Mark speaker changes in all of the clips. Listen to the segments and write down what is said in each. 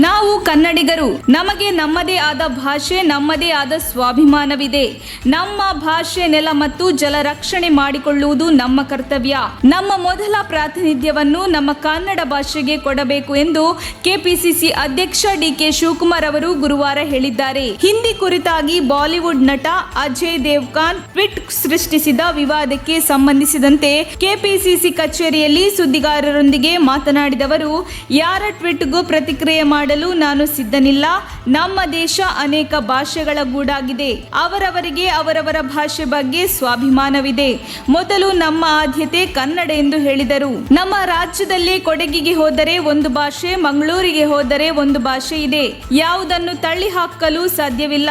Speaker 1: ನಾವು ಕನ್ನಡಿಗರು, ನಮಗೆ ನಮ್ಮದೇ ಆದ ಭಾಷೆ, ನಮ್ಮದೇ ಆದ ಸ್ವಾಭಿಮಾನವಿದೆ. ನಮ್ಮ ಭಾಷೆ, ನೆಲ ಮತ್ತು ಜಲ ರಕ್ಷಣೆ ಮಾಡಿಕೊಳ್ಳುವುದು ನಮ್ಮ ಕರ್ತವ್ಯ. ನಮ್ಮ ಮೊದಲ ಪ್ರಾತಿನಿಧ್ಯವನ್ನು ನಮ್ಮ ಕನ್ನಡ ಭಾಷೆಗೆ ಕೊಡಬೇಕು ಎಂದು ಕೆಪಿಸಿಸಿ ಅಧ್ಯಕ್ಷ ಡಿಕೆ ಶಿವಕುಮಾರ್ ಅವರು ಗುರುವಾರ ಹೇಳಿದ್ದಾರೆ. ಹಿಂದಿ ಕುರಿತಾಗಿ ಬಾಲಿವುಡ್ ನಟ ಅಜಯ್ ದೇವ್ಗನ್ ಟ್ವೀಟ್ ಸೃಷ್ಟಿಸಿದ ವಿವಾದಕ್ಕೆ ಸಂಬಂಧಿಸಿದಂತೆ ಕೆಪಿಸಿಸಿ ಕಚೇರಿಯಲ್ಲಿ ಸುದ್ದಿಗಾರರೊಂದಿಗೆ ಮಾತನಾಡಿದವರು, ಯಾರ ಟ್ವೀಟ್ಗೂ ಪ್ರತಿಕ್ರಿಯೆ ಮಾಡಲು ನಾನು ಸಿದ್ಧನಿಲ್ಲ. ನಮ್ಮ ದೇಶ ಅನೇಕ ಭಾಷೆಗಳ ಗೂಡಾಗಿದೆ. ಅವರವರಿಗೆ ಅವರವರ ಭಾಷೆ ಬಗ್ಗೆ ಸ್ವಾಭಿಮಾನವಿದೆ. ಮೊದಲು ನಮ್ಮ ಆದ್ಯತೆ ಕನ್ನಡ ಎಂದು ಹೇಳಿದರು. ನಮ್ಮ ರಾಜ್ಯದಲ್ಲಿ ಕೊಡಗಿಗೆ ಹೋದರೆ ಒಂದು ಭಾಷೆ, ಮಂಗಳೂರಿಗೆ ಹೋದರೆ ಒಂದು ಭಾಷೆ ಇದೆ. ಯಾವುದನ್ನು ತಳ್ಳಿ ಹಾಕಲು ಸಾಧ್ಯವಿಲ್ಲ.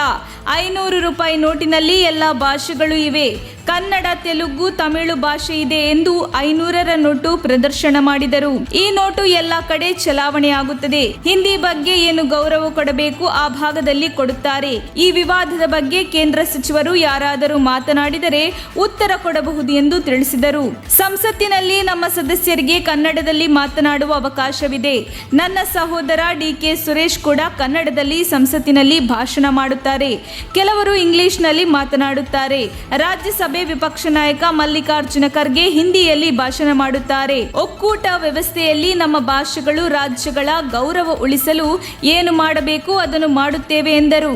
Speaker 1: 500 ರೂಪಾಯಿ ನೋಟಿನಲ್ಲಿ ಎಲ್ಲ ಭಾಷೆಗಳು ಇವೆ. ಕನ್ನಡ, ತೆಲುಗು, ತಮಿಳು ಭಾಷೆ ಇದೆ ಎಂದು 500ರ ನೋಟು ಪ್ರದರ್ಶನ ಮಾಡಿದರು. ಈ ನೋಟು ಎಲ್ಲ ಕಡೆ ಚಲಾವಣೆ ಆಗುತ್ತದೆ. ಹಿಂದಿ ಬಗ್ಗೆ ಏನು ಗೌರವ ಕೊಡಬೇಕು ಆ ಭಾಗದಲ್ಲಿ ಕೊಡುತ್ತಾರೆ. ಈ ವಿವಾದದ ಬಗ್ಗೆ ಕೇಂದ್ರ ಸಚಿವರು ಯಾರಾದರೂ ಮಾತನಾಡಿದರೆ ಉತ್ತರ ಕೊಡಬಹುದು ಎಂದು ತಿಳಿಸಿದರು. ಸಂಸತ್ತಿನಲ್ಲಿ ನಮ್ಮ ಸದಸ್ಯರಿಗೆ ಕನ್ನಡದಲ್ಲಿ ಮಾತನಾಡುವ ಅವಕಾಶವಿದೆ. ನನ್ನ ಸಹೋದರ ಡಿಕೆ ಸುರೇಶ್ ಕೂಡ ಕನ್ನಡದಲ್ಲಿ ಸಂಸತ್ತಿನಲ್ಲಿ ಭಾಷಣ ಮಾಡುತ್ತಾರೆ. ಕೆಲವರು ಇಂಗ್ಲಿಷ್ನಲ್ಲಿ ಮಾತನಾಡುತ್ತಾರೆ. ರಾಜ್ಯಸಭೆ ವಿಪಕ್ಷ ನಾಯಕ ಮಲ್ಲಿಕಾರ್ಜುನ ಖರ್ಗೆ ಹಿಂದಿಯಲ್ಲಿ ಭಾಷಣ ಮಾಡುತ್ತಾರೆ. ಒಕ್ಕೂಟ ವ್ಯವಸ್ಥೆಯಲ್ಲಿ ನಮ್ಮ ಭಾಷೆಗಳು, ರಾಜ್ಯಗಳ ಗೌರವ ಉಳಿಸಲು ಏನು ಮಾಡಬೇಕು ಅದನ್ನು ಮಾಡುತ್ತೇವೆ ಎಂದರು.